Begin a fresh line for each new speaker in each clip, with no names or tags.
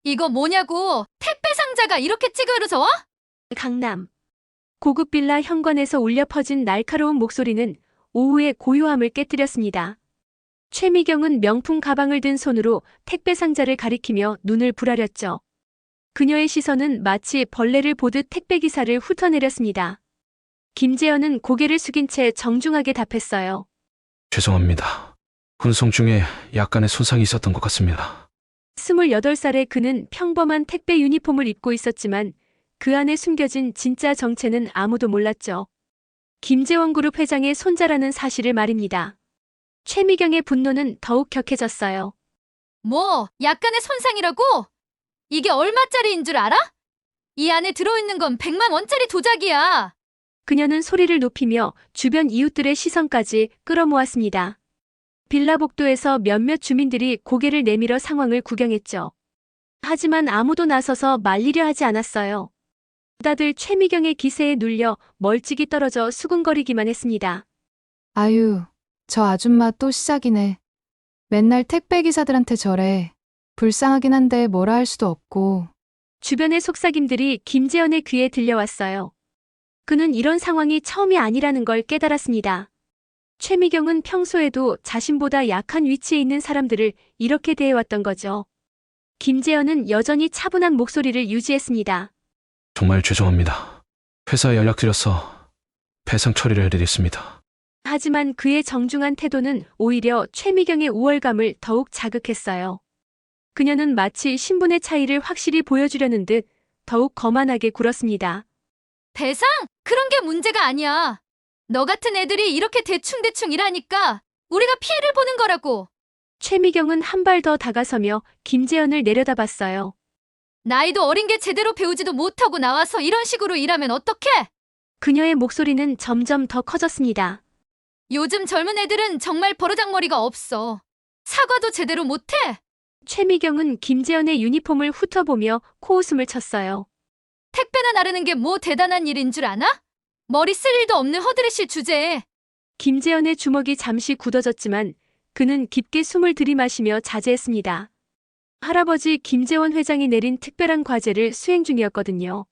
이거 뭐냐고! 택배 상자가 이렇게 찌그러져 와?
강남. 고급 빌라 현관에서 울려 퍼진 날카로운 목소리는 오후의 고요함을 깨뜨렸습니다. 최미경은 명품 가방을 든 손으로 택배 상자를 가리키며 눈을 부라렸죠. 그녀의 시선은 마치 벌레를 보듯 택배 기사를 훑어내렸습니다. 김재현은 고개를 숙인 채 정중하게 답했어요.
죄송합니다. 운송 중에 약간의 손상이 있었던 것 같습니다.
28살의 그는 평범한 택배 유니폼을 입고 있었지만 그 안에 숨겨진 진짜 정체는 아무도 몰랐죠. 김재원 그룹 회장의 손자라는 사실을 말입니다. 최미경의 분노는 더욱 격해졌어요.
뭐, 약간의 손상이라고? 이게 얼마짜리인 줄 알아? 이 안에 들어있는 건 100만 원짜리 도자기야.
그녀는 소리를 높이며 주변 이웃들의 시선까지 끌어모았습니다. 빌라 복도에서 몇몇 주민들이 고개를 내밀어 상황을 구경했죠. 하지만 아무도 나서서 말리려 하지 않았어요. 다들 최미경의 기세에 눌려 멀찍이 떨어져 수군거리기만 했습니다.
아유, 저 아줌마 또 시작이네. 맨날 택배 기사들한테 저래. 불쌍하긴 한데 뭐라 할 수도 없고.
주변의 속삭임들이 김재현의 귀에 들려왔어요. 그는 이런 상황이 처음이 아니라는 걸 깨달았습니다. 최미경은 평소에도 자신보다 약한 위치에 있는 사람들을 이렇게 대해왔던 거죠. 김재현은 여전히 차분한 목소리를 유지했습니다.
정말 죄송합니다. 회사에 연락드려서 배상 처리를 해드리겠습니다.
하지만 그의 정중한 태도는 오히려 최미경의 우월감을 더욱 자극했어요. 그녀는 마치 신분의 차이를 확실히 보여주려는 듯 더욱 거만하게 굴었습니다.
배상? 그런 게 문제가 아니야. 너 같은 애들이 이렇게 대충대충 일하니까 우리가 피해를 보는 거라고.
최미경은 한 발 더 다가서며 김재현을 내려다봤어요.
나이도 어린 게 제대로 배우지도 못하고 나와서 이런 식으로 일하면 어떡해?
그녀의 목소리는 점점 더 커졌습니다.
요즘 젊은 애들은 정말 버르장머리가 없어. 사과도 제대로 못해.
최미경은 김재현의 유니폼을 훑어보며 코웃음을 쳤어요.
택배나 나르는 게 뭐 대단한 일인 줄 아나? 머리 쓸 일도 없는 허드렛일 주제에.
김재현의 주먹이 잠시 굳어졌지만 그는 깊게 숨을 들이마시며 자제했습니다. 할아버지 김재원 회장이 내린 특별한 과제를 수행 중이었거든요.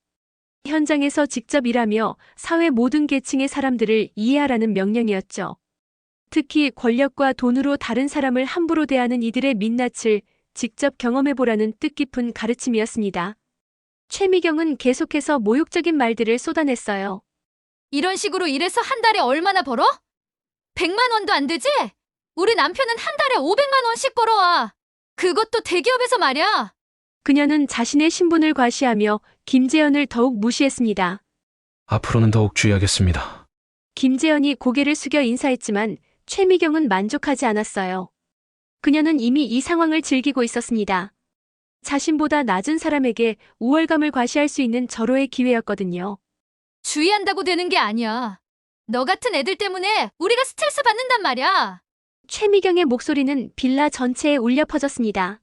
현장에서 직접 일하며 사회 모든 계층의 사람들을 이해하라는 명령이었죠. 특히 권력과 돈으로 다른 사람을 함부로 대하는 이들의 민낯을 직접 경험해보라는 뜻깊은 가르침이었습니다. 최미경은 계속해서 모욕적인 말들을 쏟아냈어요.
이런 식으로 일해서 한 달에 얼마나 벌어? 100만 원도 안 되지? 우리 남편은 한 달에 500만 원씩 벌어와. 그것도 대기업에서 말이야.
그녀는 자신의 신분을 과시하며 김재현을 더욱 무시했습니다.
앞으로는 더욱 주의하겠습니다.
김재현이 고개를 숙여 인사했지만 최미경은 만족하지 않았어요. 그녀는 이미 이 상황을 즐기고 있었습니다. 자신보다 낮은 사람에게 우월감을 과시할 수 있는 절호의 기회였거든요.
주의한다고 되는 게 아니야. 너 같은 애들 때문에 우리가 스트레스 받는단 말이야.
최미경의 목소리는 빌라 전체에 울려 퍼졌습니다.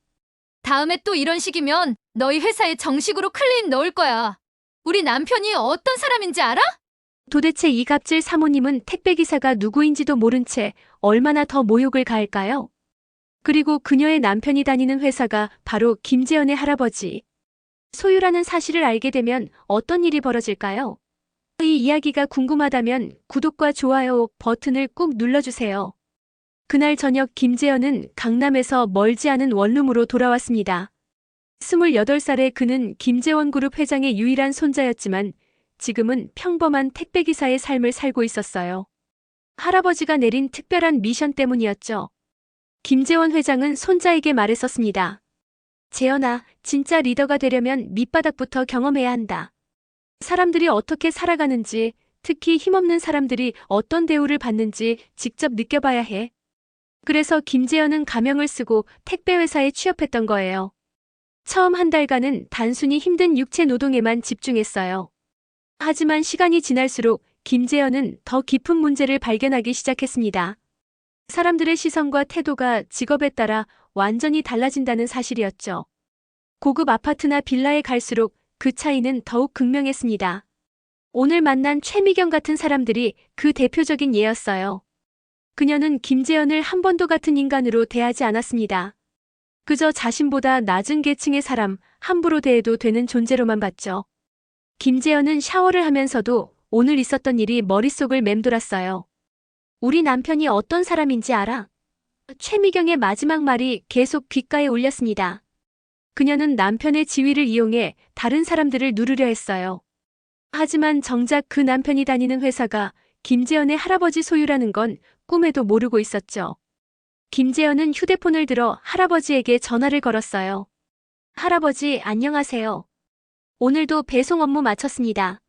다음에 또 이런 식이면 너희 회사에 정식으로 클레임 넣을 거야. 우리 남편이 어떤 사람인지 알아?
도대체 이 갑질 사모님은 택배기사가 누구인지도 모른 채 얼마나 더 모욕을 가할까요? 그리고 그녀의 남편이 다니는 회사가 바로 김재현의 할아버지. 소유라는 사실을 알게 되면 어떤 일이 벌어질까요? 이 이야기가 궁금하다면 구독과 좋아요 버튼을 꾹 눌러주세요. 그날 저녁 김재현은 강남에서 멀지 않은 원룸으로 돌아왔습니다. 28살의 그는 김재원 그룹 회장의 유일한 손자였지만 지금은 평범한 택배기사의 삶을 살고 있었어요. 할아버지가 내린 특별한 미션 때문이었죠. 김재원 회장은 손자에게 말했었습니다. 재현아, 진짜 리더가 되려면 밑바닥부터 경험해야 한다. 사람들이 어떻게 살아가는지, 특히 힘없는 사람들이 어떤 대우를 받는지 직접 느껴봐야 해. 그래서 김재현은 가명을 쓰고 택배회사에 취업했던 거예요. 처음 한 달간은 단순히 힘든 육체 노동에만 집중했어요. 하지만 시간이 지날수록 김재현은 더 깊은 문제를 발견하기 시작했습니다. 사람들의 시선과 태도가 직업에 따라 완전히 달라진다는 사실이었죠. 고급 아파트나 빌라에 갈수록 그 차이는 더욱 극명했습니다. 오늘 만난 최미경 같은 사람들이 그 대표적인 예였어요. 그녀는 김재현을 한 번도 같은 인간으로 대하지 않았습니다. 그저 자신보다 낮은 계층의 사람 함부로 대해도 되는 존재로만 봤죠. 김재현은 샤워를 하면서도 오늘 있었던 일이 머릿속을 맴돌았어요. 우리 남편이 어떤 사람인지 알아? 최미경의 마지막 말이 계속 귓가에 울렸습니다. 그녀는 남편의 지위를 이용해 다른 사람들을 누르려 했어요. 하지만 정작 그 남편이 다니는 회사가 김재현의 할아버지 소유라는 건 꿈에도 모르고 있었죠. 김재현은 휴대폰을 들어 할아버지에게 전화를 걸었어요. 할아버지, 안녕하세요. 오늘도 배송 업무 마쳤습니다.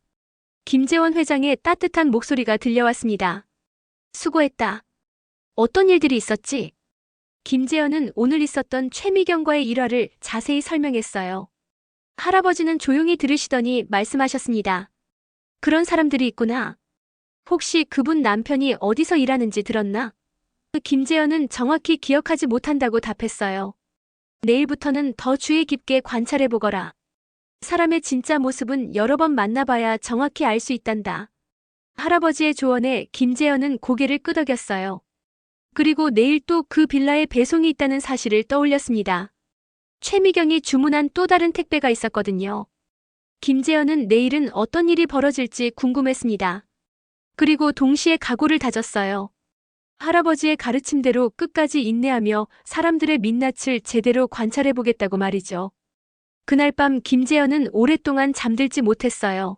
김재원 회장의 따뜻한 목소리가 들려왔습니다. 수고했다. 어떤 일들이 있었지? 김재현은 오늘 있었던 최미경과의 일화를 자세히 설명했어요. 할아버지는 조용히 들으시더니 말씀하셨습니다. 그런 사람들이 있구나. 혹시 그분 남편이 어디서 일하는지 들었나? 김재현은 정확히 기억하지 못한다고 답했어요. 내일부터는 더 주의 깊게 관찰해보거라. 사람의 진짜 모습은 여러 번 만나봐야 정확히 알 수 있단다. 할아버지의 조언에 김재현은 고개를 끄덕였어요. 그리고 내일 또 그 빌라에 배송이 있다는 사실을 떠올렸습니다. 최미경이 주문한 또 다른 택배가 있었거든요. 김재현은 내일은 어떤 일이 벌어질지 궁금했습니다. 그리고 동시에 각오를 다졌어요. 할아버지의 가르침대로 끝까지 인내하며 사람들의 민낯을 제대로 관찰해보겠다고 말이죠. 그날 밤 김재현은 오랫동안 잠들지 못했어요.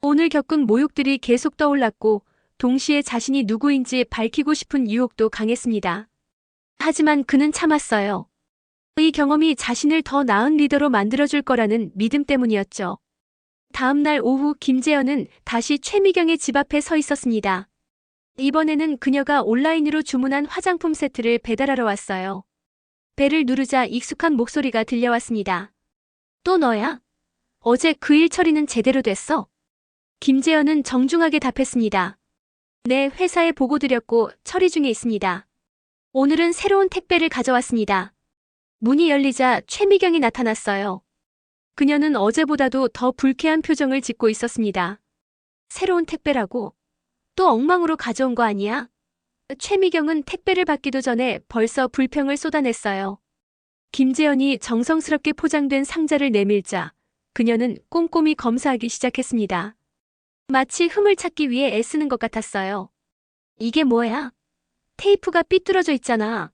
오늘 겪은 모욕들이 계속 떠올랐고 동시에 자신이 누구인지 밝히고 싶은 유혹도 강했습니다. 하지만 그는 참았어요. 이 경험이 자신을 더 나은 리더로 만들어줄 거라는 믿음 때문이었죠. 다음 날 오후 김재현은 다시 최미경의 집 앞에 서 있었습니다. 이번에는 그녀가 온라인으로 주문한 화장품 세트를 배달하러 왔어요. 배를 누르자 익숙한 목소리가 들려왔습니다. 또 너야? 어제 그 일 처리는 제대로 됐어? 김재현은 정중하게 답했습니다. 네, 회사에 보고 드렸고 처리 중에 있습니다. 오늘은 새로운 택배를 가져왔습니다. 문이 열리자 최미경이 나타났어요. 그녀는 어제보다도 더 불쾌한 표정을 짓고 있었습니다. 새로운 택배라고? 또 엉망으로 가져온 거 아니야? 최미경은 택배를 받기도 전에 벌써 불평을 쏟아냈어요. 김재현이 정성스럽게 포장된 상자를 내밀자 그녀는 꼼꼼히 검사하기 시작했습니다. 마치 흠을 찾기 위해 애쓰는 것 같았어요. 이게 뭐야? 테이프가 삐뚤어져 있잖아.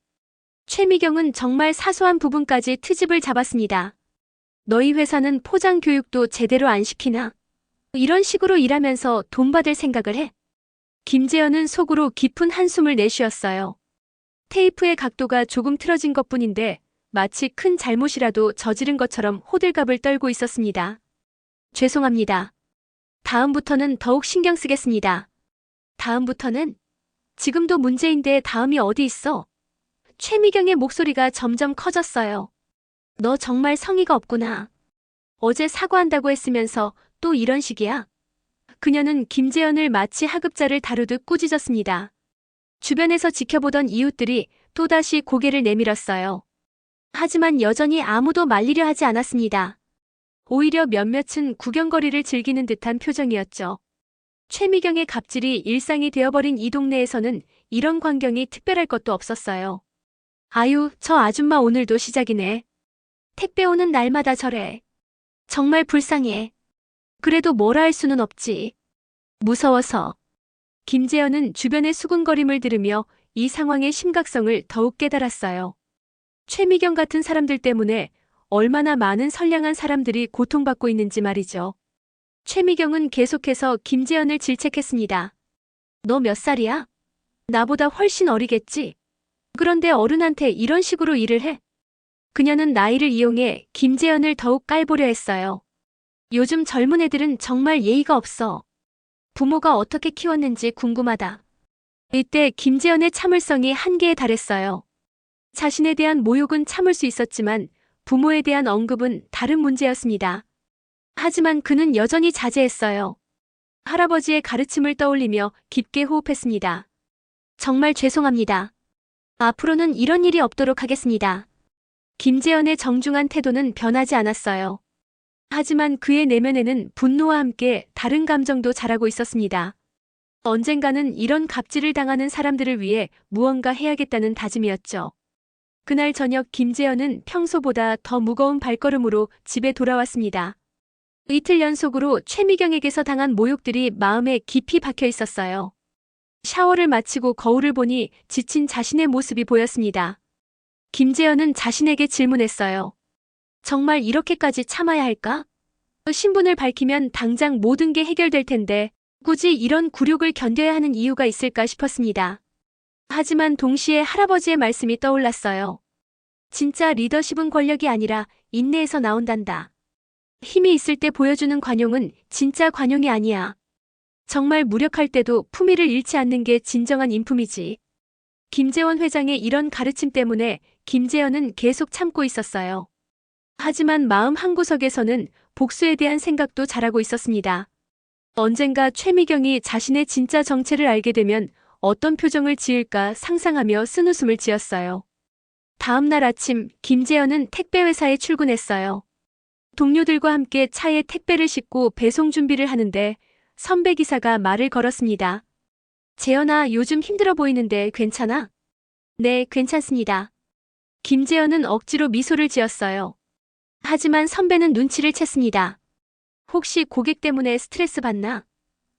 최미경은 정말 사소한 부분까지 트집을 잡았습니다. 너희 회사는 포장 교육도 제대로 안 시키나? 이런 식으로 일하면서 돈 받을 생각을 해? 김재현은 속으로 깊은 한숨을 내쉬었어요. 테이프의 각도가 조금 틀어진 것뿐인데 마치 큰 잘못이라도 저지른 것처럼 호들갑을 떨고 있었습니다. 죄송합니다. 다음부터는 더욱 신경 쓰겠습니다. 다음부터는? 지금도 문제인데 다음이 어디 있어? 최미경의 목소리가 점점 커졌어요. 너 정말 성의가 없구나. 어제 사과한다고 했으면서 또 이런 식이야? 그녀는 김재현을 마치 하급자를 다루듯 꾸짖었습니다. 주변에서 지켜보던 이웃들이 또다시 고개를 내밀었어요. 하지만 여전히 아무도 말리려 하지 않았습니다. 오히려 몇몇은 구경거리를 즐기는 듯한 표정이었죠. 최미경의 갑질이 일상이 되어버린 이 동네에서는 이런 광경이 특별할 것도 없었어요. 아유, 저 아줌마 오늘도 시작이네. 택배 오는 날마다 저래. 정말 불쌍해. 그래도 뭐라 할 수는 없지. 무서워서. 김재현은 주변의 수군거림을 들으며 이 상황의 심각성을 더욱 깨달았어요. 최미경 같은 사람들 때문에 얼마나 많은 선량한 사람들이 고통받고 있는지 말이죠. 최미경은 계속해서 김재현을 질책했습니다. 너 몇 살이야? 나보다 훨씬 어리겠지? 그런데 어른한테 이런 식으로 일을 해? 그녀는 나이를 이용해 김재현을 더욱 깔보려 했어요. 요즘 젊은 애들은 정말 예의가 없어. 부모가 어떻게 키웠는지 궁금하다. 이때 김재현의 참을성이 한계에 달했어요. 자신에 대한 모욕은 참을 수 있었지만 부모에 대한 언급은 다른 문제였습니다. 하지만 그는 여전히 자제했어요. 할아버지의 가르침을 떠올리며 깊게 호흡했습니다. 정말 죄송합니다. 앞으로는 이런 일이 없도록 하겠습니다. 김재현의 정중한 태도는 변하지 않았어요. 하지만 그의 내면에는 분노와 함께 다른 감정도 자라고 있었습니다. 언젠가는 이런 갑질을 당하는 사람들을 위해 무언가 해야겠다는 다짐이었죠. 그날 저녁 김재현은 평소보다 더 무거운 발걸음으로 집에 돌아왔습니다. 이틀 연속으로 최미경에게서 당한 모욕들이 마음에 깊이 박혀 있었어요. 샤워를 마치고 거울을 보니 지친 자신의 모습이 보였습니다. 김재현은 자신에게 질문했어요. 정말 이렇게까지 참아야 할까? 신분을 밝히면 당장 모든 게 해결될 텐데 굳이 이런 굴욕을 견뎌야 하는 이유가 있을까 싶었습니다. 하지만 동시에 할아버지의 말씀이 떠올랐어요. 진짜 리더십은 권력이 아니라 인내에서 나온단다. 힘이 있을 때 보여주는 관용은 진짜 관용이 아니야. 정말 무력할 때도 품위를 잃지 않는 게 진정한 인품이지. 김재원 회장의 이런 가르침 때문에 김재현은 계속 참고 있었어요. 하지만 마음 한구석에서는 복수에 대한 생각도 자라고 있었습니다. 언젠가 최미경이 자신의 진짜 정체를 알게 되면 어떤 표정을 지을까 상상하며 쓴웃음을 지었어요. 다음 날 아침 김재현은 택배회사에 출근했어요. 동료들과 함께 차에 택배를 싣고 배송 준비를 하는데 선배 기사가 말을 걸었습니다. 재현아, 요즘 힘들어 보이는데 괜찮아? 네, 괜찮습니다. 김재현은 억지로 미소를 지었어요. 하지만 선배는 눈치를 챘습니다. 혹시 고객 때문에 스트레스 받나?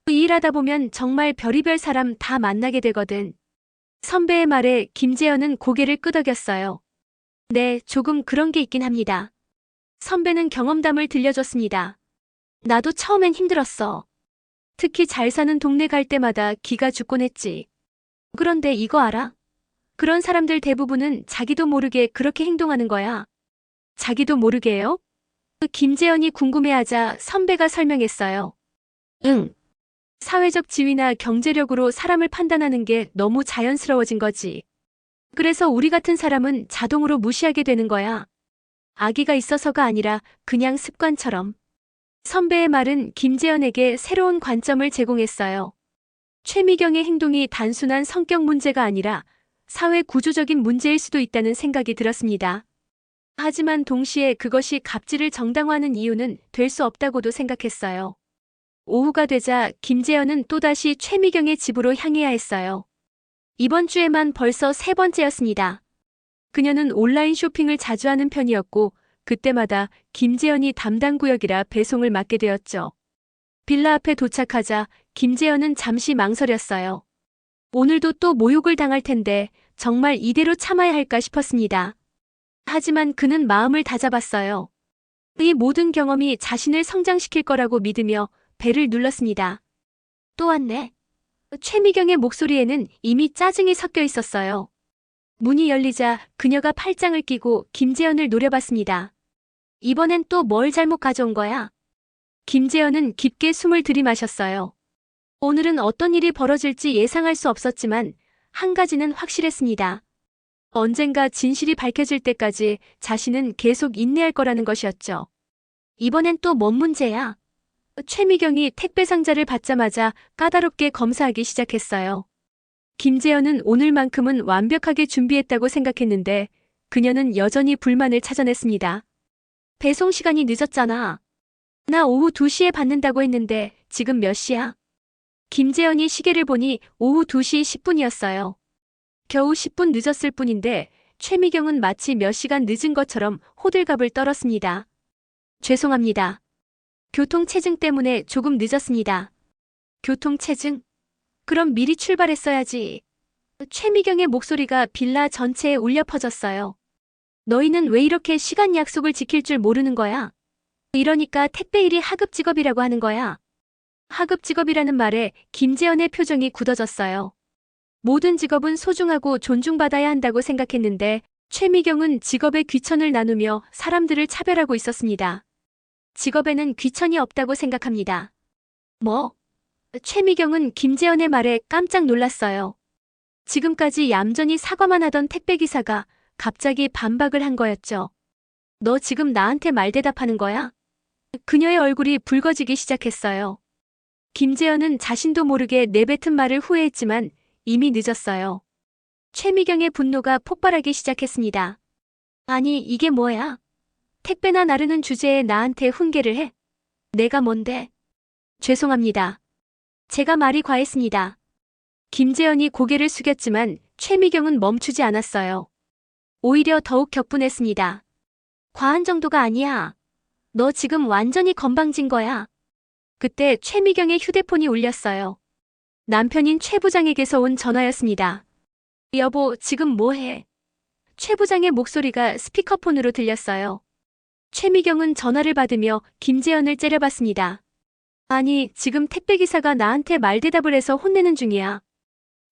이 일하다 보면 정말 별의별 사람 다 만나게 되거든. 선배의 말에 김재현은 고개를 끄덕였어요. 네, 조금 그런 게 있긴 합니다. 선배는 경험담을 들려줬습니다. 나도 처음엔 힘들었어. 특히 잘 사는 동네 갈 때마다 기가 죽곤 했지. 그런데 이거 알아? 그런 사람들 대부분은 자기도 모르게 그렇게 행동하는 거야. 자기도 모르게요? 김재현이 궁금해하자 선배가 설명했어요. 응. 사회적 지위나 경제력으로 사람을 판단하는 게 너무 자연스러워진 거지. 그래서 우리 같은 사람은 자동으로 무시하게 되는 거야. 악의가 있어서가 아니라 그냥 습관처럼. 선배의 말은 김재현에게 새로운 관점을 제공했어요. 최미경의 행동이 단순한 성격 문제가 아니라 사회 구조적인 문제일 수도 있다는 생각이 들었습니다. 하지만 동시에 그것이 갑질을 정당화하는 이유는 될 수 없다고도 생각했어요. 오후가 되자 김재현은 또다시 최미경의 집으로 향해야 했어요. 이번 주에만 벌써 3번째였습니다. 그녀는 온라인 쇼핑을 자주 하는 편이었고 그때마다 김재현이 담당 구역이라 배송을 맡게 되었죠. 빌라 앞에 도착하자 김재현은 잠시 망설였어요. 오늘도 또 모욕을 당할 텐데 정말 이대로 참아야 할까 싶었습니다. 하지만 그는 마음을 다잡았어요. 이 모든 경험이 자신을 성장시킬 거라고 믿으며 배를 눌렀습니다. 또 왔네. 최미경의 목소리에는 이미 짜증이 섞여 있었어요. 문이 열리자 그녀가 팔짱을 끼고 김재현을 노려봤습니다. 이번엔 또 뭘 잘못 가져온 거야? 김재현은 깊게 숨을 들이마셨어요. 오늘은 어떤 일이 벌어질지 예상할 수 없었지만 한 가지는 확실했습니다. 언젠가 진실이 밝혀질 때까지 자신은 계속 인내할 거라는 것이었죠. 이번엔 또 뭔 문제야? 최미경이 택배 상자를 받자마자 까다롭게 검사하기 시작했어요. 김재현은 오늘만큼은 완벽하게 준비했다고 생각했는데 그녀는 여전히 불만을 찾아냈습니다. 배송 시간이 늦었잖아. 나 오후 2시에 받는다고 했는데 지금 몇 시야? 김재현이 시계를 보니 오후 2시 10분이었어요. 겨우 10분 늦었을 뿐인데 최미경은 마치 몇 시간 늦은 것처럼 호들갑을 떨었습니다. 죄송합니다. 교통체증 때문에 조금 늦었습니다. 교통체증? 그럼 미리 출발했어야지. 최미경의 목소리가 빌라 전체에 울려 퍼졌어요. 너희는 왜 이렇게 시간 약속을 지킬 줄 모르는 거야? 이러니까 택배 일이 하급 직업이라고 하는 거야. 하급 직업이라는 말에 김재현의 표정이 굳어졌어요. 모든 직업은 소중하고 존중받아야 한다고 생각했는데 최미경은 직업의 귀천을 나누며 사람들을 차별하고 있었습니다. 직업에는 귀천이 없다고 생각합니다. 뭐? 최미경은 김재현의 말에 깜짝 놀랐어요. 지금까지 얌전히 사과만 하던 택배기사가 갑자기 반박을 한 거였죠. 너 지금 나한테 말대답하는 거야? 그녀의 얼굴이 붉어지기 시작했어요. 김재현은 자신도 모르게 내뱉은 말을 후회했지만 이미 늦었어요. 최미경의 분노가 폭발하기 시작했습니다. 아니, 이게 뭐야? 택배나 나르는 주제에 나한테 훈계를 해? 내가 뭔데? 죄송합니다. 제가 말이 과했습니다. 김재현이 고개를 숙였지만 최미경은 멈추지 않았어요. 오히려 더욱 격분했습니다. 과한 정도가 아니야. 너 지금 완전히 건방진 거야. 그때 최미경의 휴대폰이 울렸어요. 남편인 최 부장에게서 온 전화였습니다. 여보, 지금 뭐해? 최 부장의 목소리가 스피커폰으로 들렸어요. 최미경은 전화를 받으며 김재현을 째려봤습니다. 아니, 지금 택배기사가 나한테 말대답을 해서 혼내는 중이야.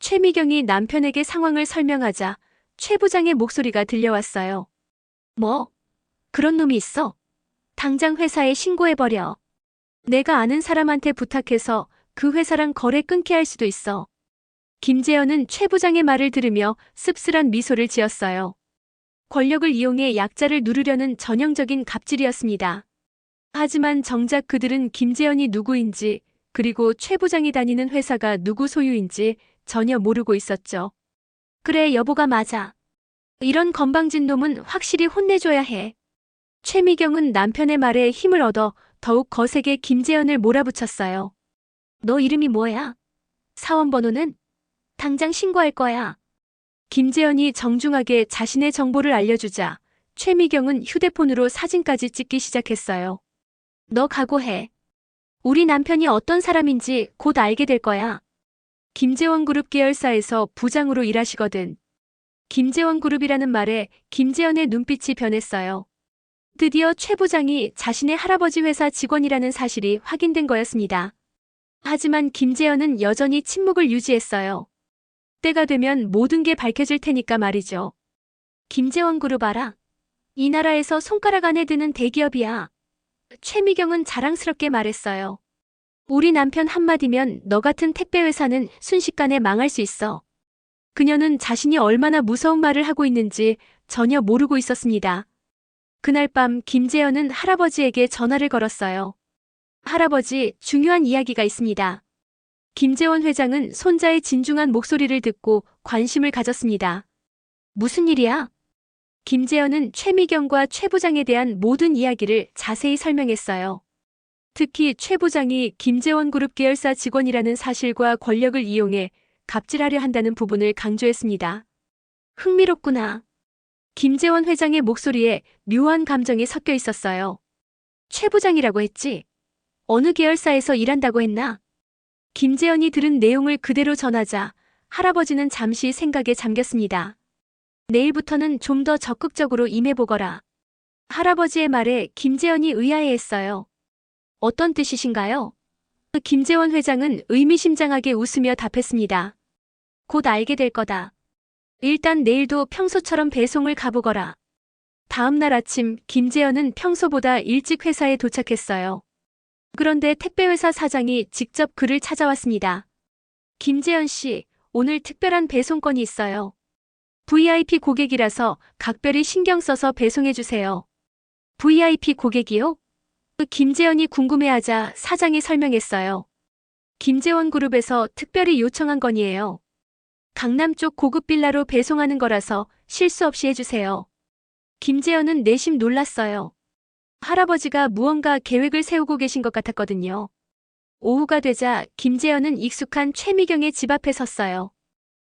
최미경이 남편에게 상황을 설명하자 최 부장의 목소리가 들려왔어요. 뭐? 그런 놈이 있어? 당장 회사에 신고해버려. 내가 아는 사람한테 부탁해서 그 회사랑 거래 끊게 할 수도 있어. 김재현은 최 부장의 말을 들으며 씁쓸한 미소를 지었어요. 권력을 이용해 약자를 누르려는 전형적인 갑질이었습니다. 하지만 정작 그들은 김재현이 누구인지 그리고 최 부장이 다니는 회사가 누구 소유인지 전혀 모르고 있었죠. 그래, 여보가 맞아. 이런 건방진 놈은 확실히 혼내줘야 해. 최미경은 남편의 말에 힘을 얻어 더욱 거세게 김재현을 몰아붙였어요. 너 이름이 뭐야? 사원번호는? 당장 신고할 거야. 김재현이 정중하게 자신의 정보를 알려주자 최미경은 휴대폰으로 사진까지 찍기 시작했어요. 너 각오해. 우리 남편이 어떤 사람인지 곧 알게 될 거야. 김재원 그룹 계열사에서 부장으로 일하시거든. 김재원 그룹이라는 말에 김재현의 눈빛이 변했어요. 드디어 최 부장이 자신의 할아버지 회사 직원이라는 사실이 확인된 거였습니다. 하지만 김재현은 여전히 침묵을 유지했어요. 때가 되면 모든 게 밝혀질 테니까 말이죠. 김재원 그룹 알아? 이 나라에서 손가락 안에 드는 대기업이야. 최미경은 자랑스럽게 말했어요. 우리 남편 한마디면 너 같은 택배회사는 순식간에 망할 수 있어. 그녀는 자신이 얼마나 무서운 말을 하고 있는지 전혀 모르고 있었습니다. 그날 밤 김재현은 할아버지에게 전화를 걸었어요. 할아버지, 중요한 이야기가 있습니다. 김재원 회장은 손자의 진중한 목소리를 듣고 관심을 가졌습니다. 무슨 일이야? 김재현은 최미경과 최 부장에 대한 모든 이야기를 자세히 설명했어요. 특히 최 부장이 김재원 그룹 계열사 직원이라는 사실과 권력을 이용해 갑질하려 한다는 부분을 강조했습니다. 흥미롭구나. 김재원 회장의 목소리에 묘한 감정이 섞여 있었어요. 최 부장이라고 했지? 어느 계열사에서 일한다고 했나? 김재현이 들은 내용을 그대로 전하자 할아버지는 잠시 생각에 잠겼습니다. 내일부터는 좀 더 적극적으로 임해보거라. 할아버지의 말에 김재현이 의아해했어요. 어떤 뜻이신가요? 김재원 회장은 의미심장하게 웃으며 답했습니다. 곧 알게 될 거다. 일단 내일도 평소처럼 배송을 가보거라. 다음 날 아침 김재현은 평소보다 일찍 회사에 도착했어요. 그런데 택배회사 사장이 직접 그를 찾아왔습니다. 김재현 씨, 오늘 특별한 배송건이 있어요. VIP 고객이라서 각별히 신경 써서 배송해주세요. VIP 고객이요? 김재현이 궁금해하자 사장이 설명했어요. 김재원 그룹에서 특별히 요청한 건이에요. 강남 쪽 고급 빌라로 배송하는 거라서 실수 없이 해주세요. 김재현은 내심 놀랐어요. 할아버지가 무언가 계획을 세우고 계신 것 같았거든요. 오후가 되자 김재현은 익숙한 최미경의 집 앞에 섰어요.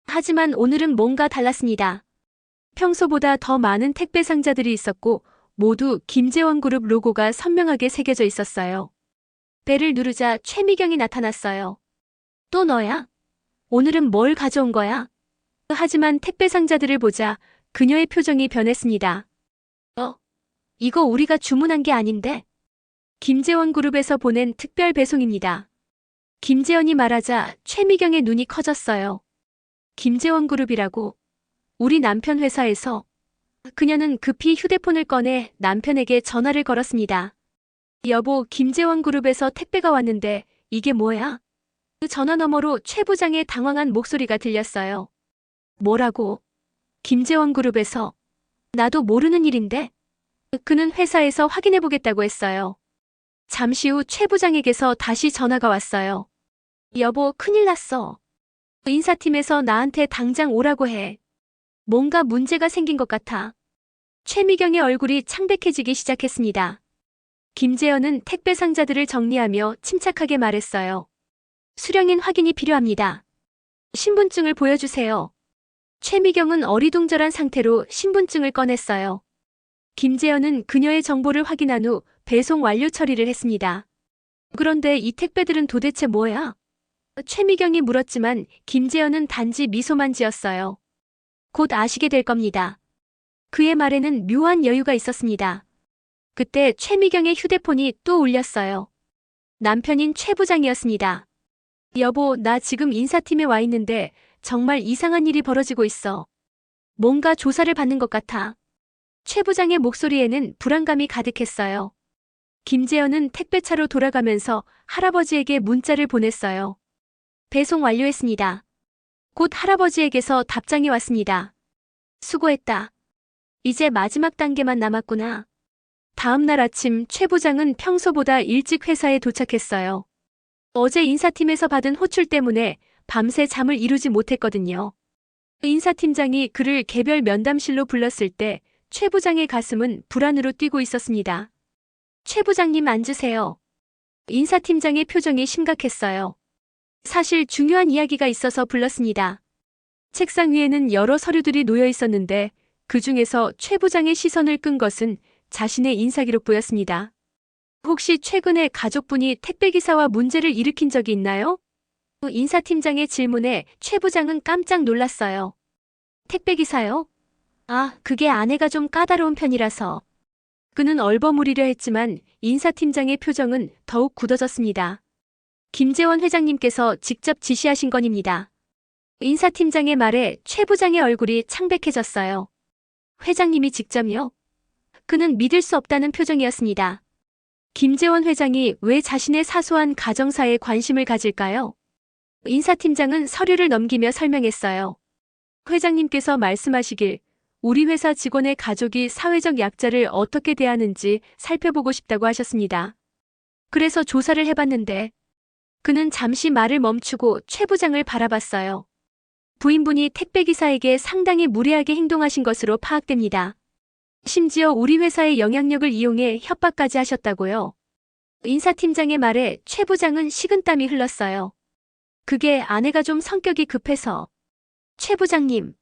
하지만 오늘은 뭔가 달랐습니다. 평소보다 더 많은 택배 상자들이 있었고 모두 김재원 그룹 로고가 선명하게 새겨져 있었어요. 벨을 누르자 최미경이 나타났어요. 또 너야? 오늘은 뭘 가져온 거야? 하지만 택배 상자들을 보자 그녀의 표정이 변했습니다. 이거 우리가 주문한 게 아닌데? 김재원 그룹에서 보낸 특별 배송입니다. 김재원이 말하자 최미경의 눈이 커졌어요. 김재원 그룹이라고? 우리 남편 회사에서? 그녀는 급히 휴대폰을 꺼내 남편에게 전화를 걸었습니다. 여보, 김재원 그룹에서 택배가 왔는데 이게 뭐야? 그 전화 너머로 최 부장의 당황한 목소리가 들렸어요. 뭐라고? 김재원 그룹에서? 나도 모르는 일인데? 그는 회사에서 확인해보겠다고 했어요. 잠시 후 최 부장에게서 다시 전화가 왔어요. 여보, 큰일 났어. 인사팀에서 나한테 당장 오라고 해. 뭔가 문제가 생긴 것 같아. 최미경의 얼굴이 창백해지기 시작했습니다. 김재현은 택배 상자들을 정리하며 침착하게 말했어요. 수령인 확인이 필요합니다. 신분증을 보여주세요. 최미경은 어리둥절한 상태로 신분증을 꺼냈어요. 김재현은 그녀의 정보를 확인한 후 배송 완료 처리를 했습니다. 그런데 이 택배들은 도대체 뭐야? 최미경이 물었지만 김재현은 단지 미소만 지었어요. 곧 아시게 될 겁니다. 그의 말에는 묘한 여유가 있었습니다. 그때 최미경의 휴대폰이 또 울렸어요. 남편인 최 부장이었습니다. 여보, 나 지금 인사팀에 와 있는데 정말 이상한 일이 벌어지고 있어. 뭔가 조사를 받는 것 같아. 최 부장의 목소리에는 불안감이 가득했어요. 김재현은 택배차로 돌아가면서 할아버지에게 문자를 보냈어요. 배송 완료했습니다. 곧 할아버지에게서 답장이 왔습니다. 수고했다. 이제 마지막 단계만 남았구나. 다음 날 아침 최 부장은 평소보다 일찍 회사에 도착했어요. 어제 인사팀에서 받은 호출 때문에 밤새 잠을 이루지 못했거든요. 인사팀장이 그를 개별 면담실로 불렀을 때 최 부장의 가슴은 불안으로 뛰고 있었습니다. 최 부장님 앉으세요. 인사팀장의 표정이 심각했어요. 사실 중요한 이야기가 있어서 불렀습니다. 책상 위에는 여러 서류들이 놓여 있었는데 그 중에서 최 부장의 시선을 끈 것은 자신의 인사기록부였습니다. 혹시 최근에 가족분이 택배기사와 문제를 일으킨 적이 있나요? 인사팀장의 질문에 최 부장은 깜짝 놀랐어요. 택배기사요? 아, 그게 아내가 좀 까다로운 편이라서. 그는 얼버무리려 했지만 인사팀장의 표정은 더욱 굳어졌습니다. 김재원 회장님께서 직접 지시하신 건입니다. 인사팀장의 말에 최 부장의 얼굴이 창백해졌어요. 회장님이 직접요? 그는 믿을 수 없다는 표정이었습니다. 김재원 회장이 왜 자신의 사소한 가정사에 관심을 가질까요? 인사팀장은 서류를 넘기며 설명했어요. 회장님께서 말씀하시길 우리 회사 직원의 가족이 사회적 약자를 어떻게 대하는지 살펴보고 싶다고 하셨습니다. 그래서 조사를 해봤는데 그는 잠시 말을 멈추고 최 부장을 바라봤어요. 부인분이 택배기사에게 상당히 무례하게 행동하신 것으로 파악됩니다. 심지어 우리 회사의 영향력을 이용해 협박까지 하셨다고요. 인사팀장의 말에 최 부장은 식은땀이 흘렀어요. 그게 아내가 좀 성격이 급해서. 최 부장님.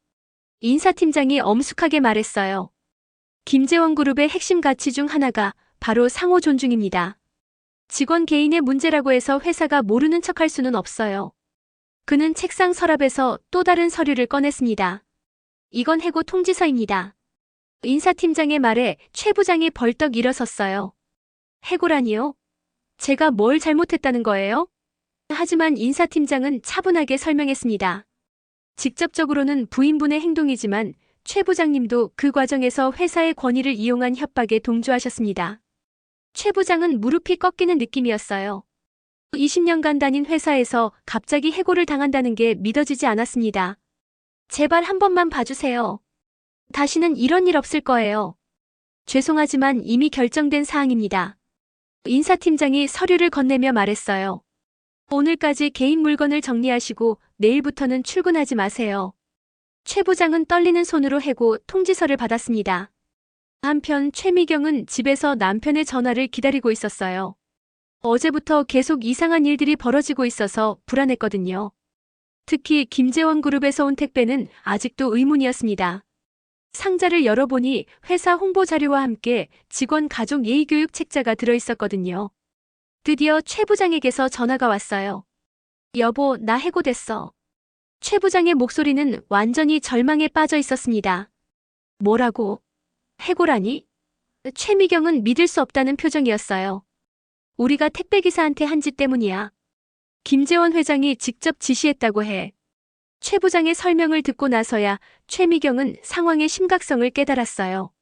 인사팀장이 엄숙하게 말했어요. 김재원 그룹의 핵심 가치 중 하나가 바로 상호 존중입니다. 직원 개인의 문제라고 해서 회사가 모르는 척할 수는 없어요. 그는 책상 서랍에서 또 다른 서류를 꺼냈습니다. 이건 해고 통지서입니다. 인사팀장의 말에 최 부장이 벌떡 일어섰어요. 해고라니요? 제가 뭘 잘못했다는 거예요? 하지만 인사팀장은 차분하게 설명했습니다. 직접적으로는 부인분의 행동이지만 최 부장님도 그 과정에서 회사의 권위를 이용한 협박에 동조하셨습니다. 최 부장은 무릎이 꺾이는 느낌이었어요. 20년간 다닌 회사에서 갑자기 해고를 당한다는 게 믿어지지 않았습니다. 제발 한 번만 봐주세요. 다시는 이런 일 없을 거예요. 죄송하지만 이미 결정된 사항입니다. 인사팀장이 서류를 건네며 말했어요. 오늘까지 개인 물건을 정리하시고 내일부터는 출근하지 마세요. 최 부장은 떨리는 손으로 해고 통지서를 받았습니다. 한편 최미경은 집에서 남편의 전화를 기다리고 있었어요. 어제부터 계속 이상한 일들이 벌어지고 있어서 불안했거든요. 특히 김재원 그룹에서 온 택배는 아직도 의문이었습니다. 상자를 열어보니 회사 홍보 자료와 함께 직원 가족 예의교육 책자가 들어있었거든요. 드디어 최 부장에게서 전화가 왔어요. 여보, 나 해고됐어. 최 부장의 목소리는 완전히 절망에 빠져 있었습니다. 뭐라고? 해고라니? 최미경은 믿을 수 없다는 표정이었어요. 우리가 택배기사한테 한 짓 때문이야. 김재원 회장이 직접 지시했다고 해. 최 부장의 설명을 듣고 나서야 최미경은 상황의 심각성을 깨달았어요.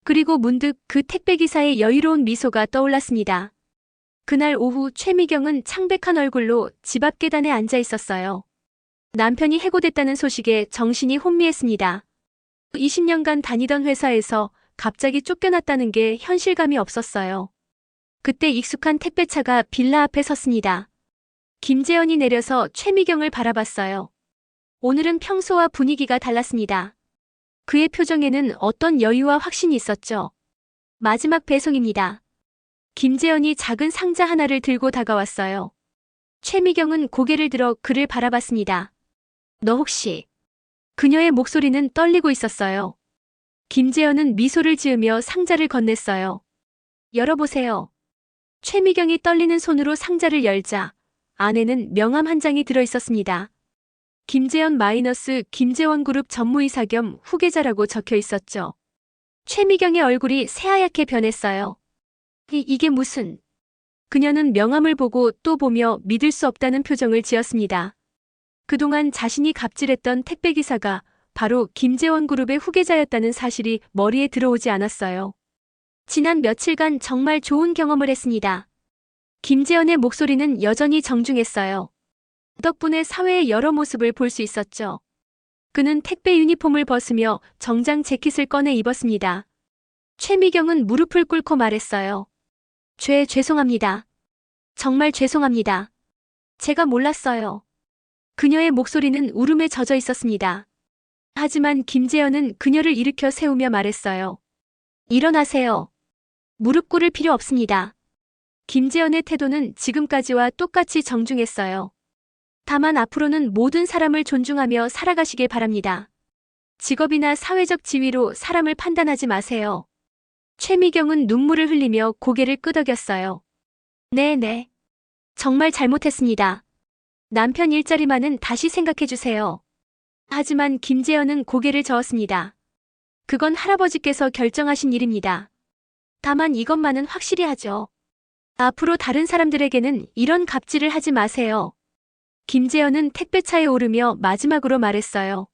그리고 문득 그 택배기사의 여유로운 미소가 떠올랐습니다. 그날 오후 최미경은 창백한 얼굴로 집 앞 계단에 앉아 있었어요. 남편이 해고됐다는 소식에 정신이 혼미했습니다. 20년간 다니던 회사에서 갑자기 쫓겨났다는 게 현실감이 없었어요. 그때 익숙한 택배차가 빌라 앞에 섰습니다. 김재현이 내려서 최미경을 바라봤어요. 오늘은 평소와 분위기가 달랐습니다. 그의 표정에는 어떤 여유와 확신이 있었죠. 마지막 배송입니다. 김재현이 작은 상자 하나를 들고 다가왔어요. 최미경은 고개를 들어 그를 바라봤습니다. 너 혹시 그녀의 목소리는 떨리고 있었어요. 김재현은 미소를 지으며 상자를 건넸어요. 열어보세요. 최미경이 떨리는 손으로 상자를 열자 안에는 명함 한 장이 들어 있었습니다. 김재현 마이너스 김재원 그룹 전무이사 겸 후계자라고 적혀 있었죠. 최미경의 얼굴이 새하얗게 변했어요. 이게 무슨... 그녀는 명함을 보고 또 보며 믿을 수 없다는 표정을 지었습니다. 그동안 자신이 갑질했던 택배기사가 바로 김재원 그룹의 후계자였다는 사실이 머리에 들어오지 않았어요. 지난 며칠간 정말 좋은 경험을 했습니다. 김재현의 목소리는 여전히 정중했어요. 덕분에 사회의 여러 모습을 볼 수 있었죠. 그는 택배 유니폼을 벗으며 정장 재킷을 꺼내 입었습니다. 최미경은 무릎을 꿇고 말했어요. 죄송합니다. 정말 죄송합니다. 제가 몰랐어요. 그녀의 목소리는 울음에 젖어 있었습니다. 하지만 김재현은 그녀를 일으켜 세우며 말했어요. 일어나세요. 무릎 꿇을 필요 없습니다. 김재현의 태도는 지금까지와 똑같이 정중했어요. 다만 앞으로는 모든 사람을 존중하며 살아가시길 바랍니다. 직업이나 사회적 지위로 사람을 판단하지 마세요. 최미경은 눈물을 흘리며 고개를 끄덕였어요. 네. 정말 잘못했습니다. 남편 일자리만은 다시 생각해주세요. 하지만 김재현은 고개를 저었습니다. 그건 할아버지께서 결정하신 일입니다. 다만 이것만은 확실히 하죠. 앞으로 다른 사람들에게는 이런 갑질을 하지 마세요. 김재현은 택배차에 오르며 마지막으로 말했어요.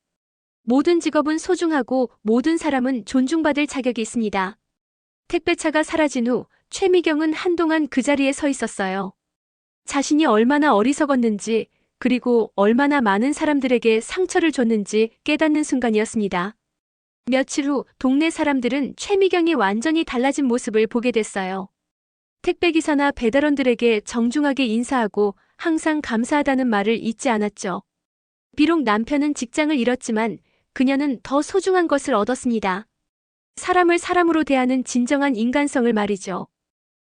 모든 직업은 소중하고 모든 사람은 존중받을 자격이 있습니다. 택배차가 사라진 후 최미경은 한동안 그 자리에 서 있었어요. 자신이 얼마나 어리석었는지 그리고 얼마나 많은 사람들에게 상처를 줬는지 깨닫는 순간이었습니다. 며칠 후 동네 사람들은 최미경이 완전히 달라진 모습을 보게 됐어요. 택배기사나 배달원들에게 정중하게 인사하고 항상 감사하다는 말을 잊지 않았죠. 비록 남편은 직장을 잃었지만 그녀는 더 소중한 것을 얻었습니다. 사람을 사람으로 대하는 진정한 인간성을 말이죠.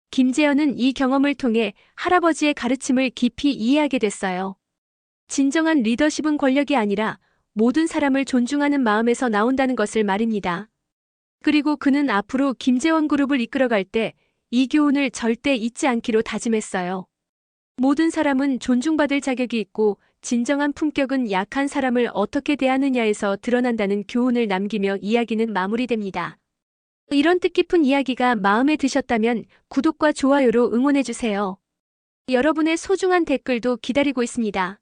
김재현은 이 경험을 통해 할아버지의 가르침을 깊이 이해하게 됐어요. 진정한 리더십은 권력이 아니라 모든 사람을 존중하는 마음에서 나온다는 것을 말입니다. 그리고 그는 앞으로 김재원 그룹을 이끌어갈 때 이 교훈을 절대 잊지 않기로 다짐했어요. 모든 사람은 존중받을 자격이 있고 진정한 품격은 약한 사람을 어떻게 대하느냐에서 드러난다는 교훈을 남기며 이야기는 마무리됩니다. 이런 뜻깊은 이야기가 마음에 드셨다면 구독과 좋아요로 응원해주세요. 여러분의 소중한 댓글도 기다리고 있습니다.